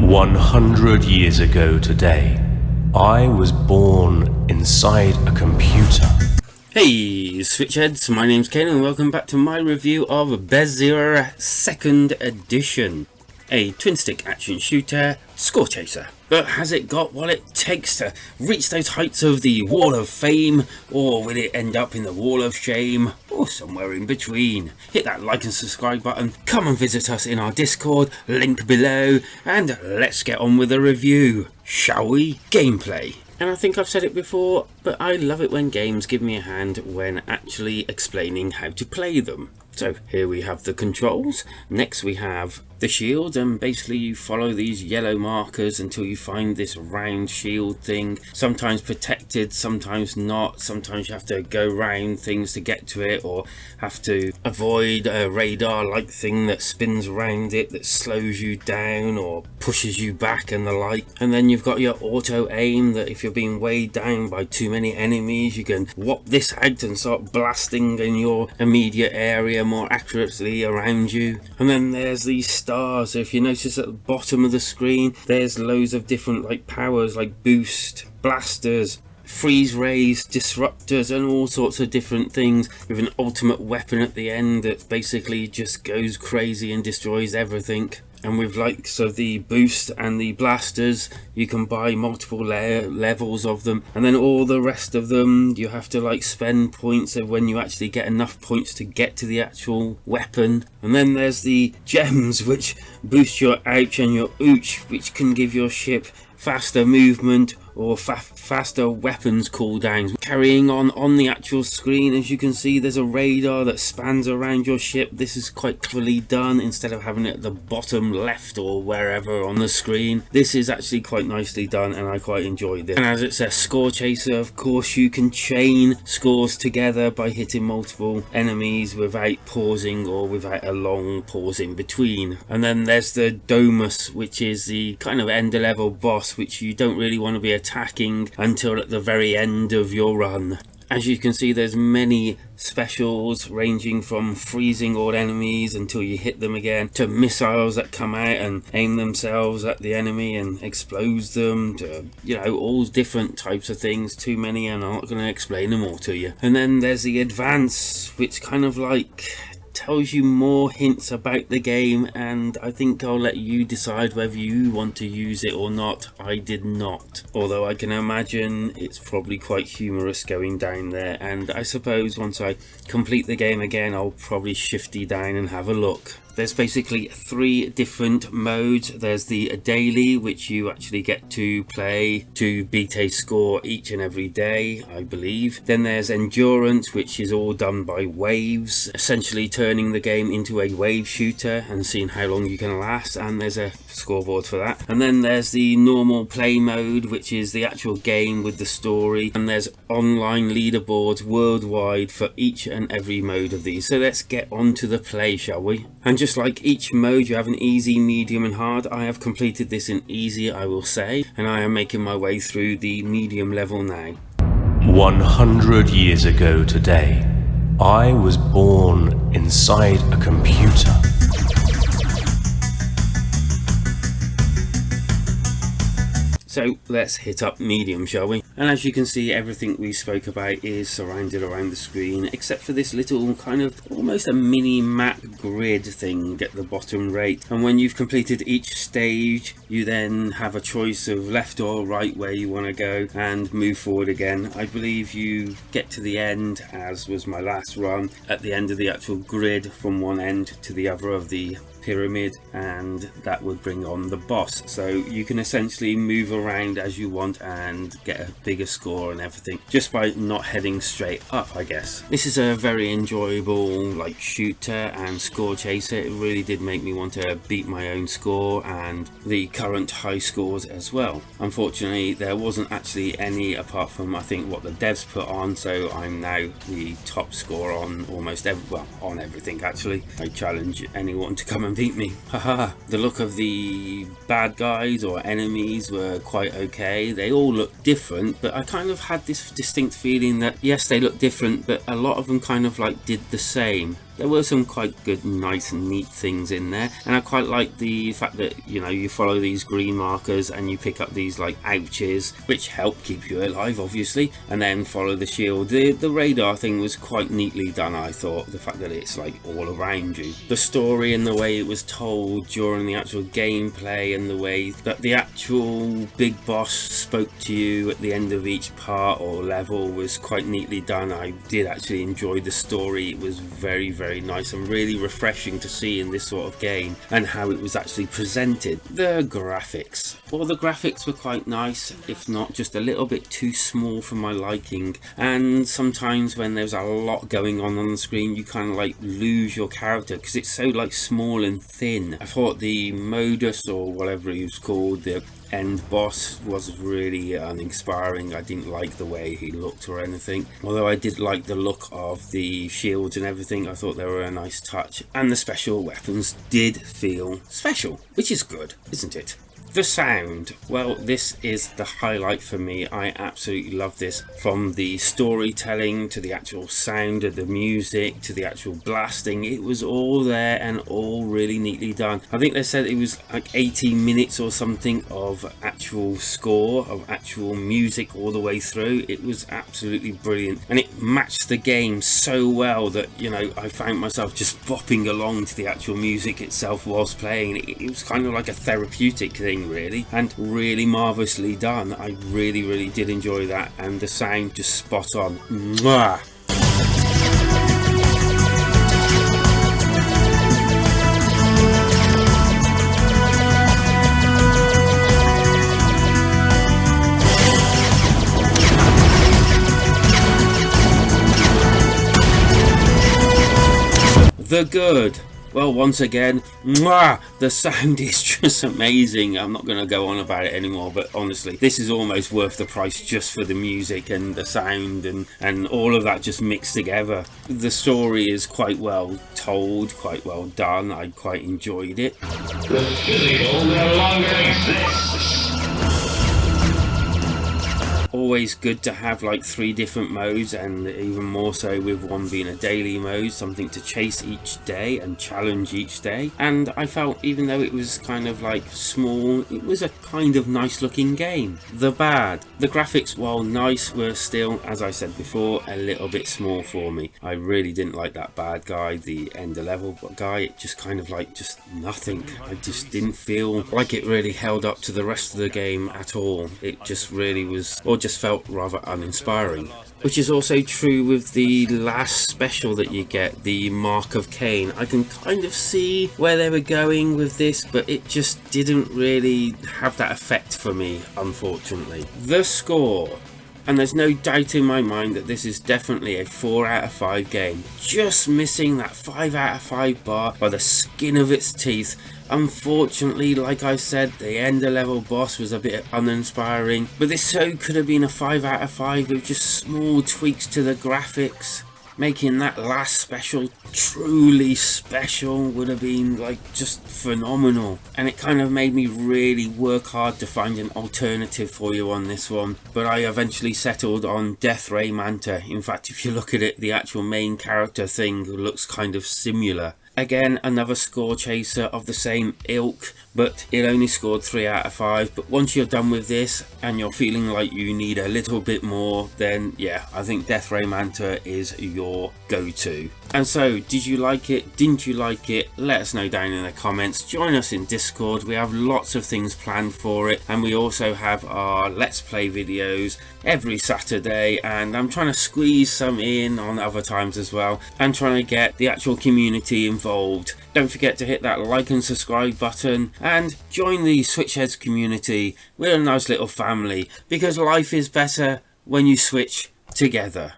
100 years ago today, I was born inside a computer. Hey Switchheads, my name's Ken and welcome back to my review of Bezier 2nd Edition, a twin-stick action shooter score chaser. But has it got what it takes to reach those heights of the Wall of Fame, or will it end up in the Wall of Shame, or somewhere in between? Hit that like and subscribe button, come and visit us in our Discord, link below, and let's get on with the review, shall we? Gameplay. And I think I've said it before, but I love it when games give me a hand when actually explaining how to play them. So here we have the controls. Next we have the shield, and basically you follow these yellow markers until you find this round shield thing. Sometimes protected, sometimes not. Sometimes you have to go round things to get to it, or have to avoid a radar-like thing that spins around it that slows you down or pushes you back and the like. And then you've got your auto aim, that if you're being weighed down by too many enemies, you can whop this out and start blasting in your immediate area more accurately around you. And then there's these stars. So if you notice at the bottom of the screen, there's loads of different powers like boost, blasters, freeze rays, disruptors, and all sorts of different things, with an ultimate weapon at the end that basically just goes crazy and destroys everything. And with likes of the boost and the blasters, you can buy multiple levels of them, and then all the rest of them you have to spend points of when you actually get enough points to get to the actual weapon. And then there's the gems, which boost your ouch and your ooch, which can give your ship faster movement or faster weapons cooldowns. Carrying on the actual screen, as you can see, there's a radar that spans around your ship. This is quite cleverly done. Instead of having it at the bottom left or wherever on the screen, this is actually quite nicely done, and I quite enjoyed this. And as it's a score chaser, of course you can chain scores together by hitting multiple enemies without pausing or without a long pause in between. And then there's the Domus, which is the kind of end level boss, which you don't really want to be attacking until at the very end of your run. As you can see, there's many specials ranging from freezing all enemies until you hit them again, to missiles that come out and aim themselves at the enemy and explodes them, to all different types of things. Too many, and I'm not going to explain them all to you. And then there's the advance, which kind of tells you more hints about the game, and I think I'll let you decide whether you want to use it or not. I did not, although I can imagine it's probably quite humorous going down there, and I suppose once I complete the game again I'll probably shifty down and have a look. There's basically 3 different modes. There's the daily, which you actually get to play to beat a score each and every day, I believe. Then there's endurance, which is all done by waves, essentially turning the game into a wave shooter and seeing how long you can last, and there's a scoreboard for that. And then there's the normal play mode, which is the actual game with the story, and there's online leaderboards worldwide for each and every mode of these. So let's get on to the play, shall we? And just like each mode, you have an easy, medium and hard. I have completed this in easy, I will say, and I am making my way through the medium level now. 100 years ago today, I was born inside a computer. So let's hit up medium, shall we? And as you can see, everything we spoke about is surrounded around the screen, except for this little kind of almost a mini map grid thing at the bottom right. And when you've completed each stage, you then have a choice of left or right where you want to go and move forward again. I believe you get to the end, as was my last run, at the end of the actual grid from one end to the other of the pyramid, and that would bring on the boss. So you can essentially move around as you want and get a bigger score and everything just by not heading straight up, I guess. This is a very enjoyable shooter and score chaser. It really did make me want to beat my own score and the current high scores as well. Unfortunately, there wasn't actually any apart from I think what the devs put on, so I'm now the top score on almost on everything actually. I challenge anyone to come and beat me. Haha. The look of the bad guys or enemies were quite okay. They all look different, but I kind of had this distinct feeling that yes, they look different, but a lot of them kind of did the same. there were some quite good, nice and neat things in there, and I quite like the fact that, you know, you follow these green markers and you pick up these like ouches which help keep you alive, obviously, and then follow the shield. The radar thing was quite neatly done, I thought, the fact that it's like all around you. The story and the way it was told during the actual gameplay, and the way that the actual big boss spoke to you at the end of each part or level was quite neatly done. I did actually enjoy the story. It was very, very nice and really refreshing to see in this sort of game, and how it was actually presented. The graphics, well, the graphics were quite nice, if not just a little bit too small for my liking, and sometimes when there's a lot going on the screen you kind of like lose your character because it's so like small and thin. I thought the modus, or whatever he was called, the end boss, was really uninspiring. I didn't like the way he looked or anything, although I did like the look of the shields and everything. I thought they were a nice touch, and the special weapons did feel special, which is good, isn't it? The sound, well, this is the highlight for me. I absolutely love this, from the storytelling to the actual sound of the music to the actual blasting. It was all there and all really neatly done. I think they said it was like 18 minutes or something of actual score, of actual music all the way through. It was absolutely brilliant, and it matched the game so well that, you know, I found myself just bopping along to the actual music itself whilst playing. It was kind of like a therapeutic thing, really, and really marvelously done. I really, really did enjoy that, and the sound just spot on. Mwah! The good. Well, once again, mwah, the sound is just amazing. I'm not going to go on about it anymore, but honestly, this is almost worth the price just for the music and the sound and all of that just mixed together. The story is quite well told, quite well done. I quite enjoyed it. The physical no longer exists. Always good to have like 3 different modes, and even more so with one being a daily mode, something to chase each day and challenge each day. And I felt, even though it was kind of like small, it was a kind of nice looking game. The bad, the graphics, while nice, were still, as I said before, a little bit small for me. I really didn't like that bad guy, the end of level guy. It just kind of like just nothing. I just didn't feel like it really held up to the rest of the game at all. It just really was, or just felt rather uninspiring. Which is also true with the last special that you get, the Mark of Cain. I can kind of see where they were going with this, but it just didn't really have that effect for me, unfortunately. The score. And there's no doubt in my mind that this is definitely a 4 out of 5 game. Just missing that 5 out of 5 bar by the skin of its teeth. Unfortunately, like I said, the ender level boss was a bit uninspiring, but this so could have been a 5 out of 5 with just small tweaks to the graphics. Making that last special truly special would have been like just phenomenal, and it kind of made me really work hard to find an alternative for you on this one, but I eventually settled on Death Ray Manta. In fact, if you look at it, the actual main character thing looks kind of similar. Again, another score chaser of the same ilk, but it only scored 3 out of 5. But once you're done with this and you're feeling like you need a little bit more, then yeah, I think Death Ray Manta is your go-to. And so, did you like it? Didn't you like it? Let us know down in the comments. Join us in Discord. We have lots of things planned for it, and we also have our Let's Play videos every Saturday, and I'm trying to squeeze some in on other times as well, and trying to get the actual community involved. Don't forget to hit that like and subscribe button and join the Switchheads community. We're a nice little family, because life is better when you switch together.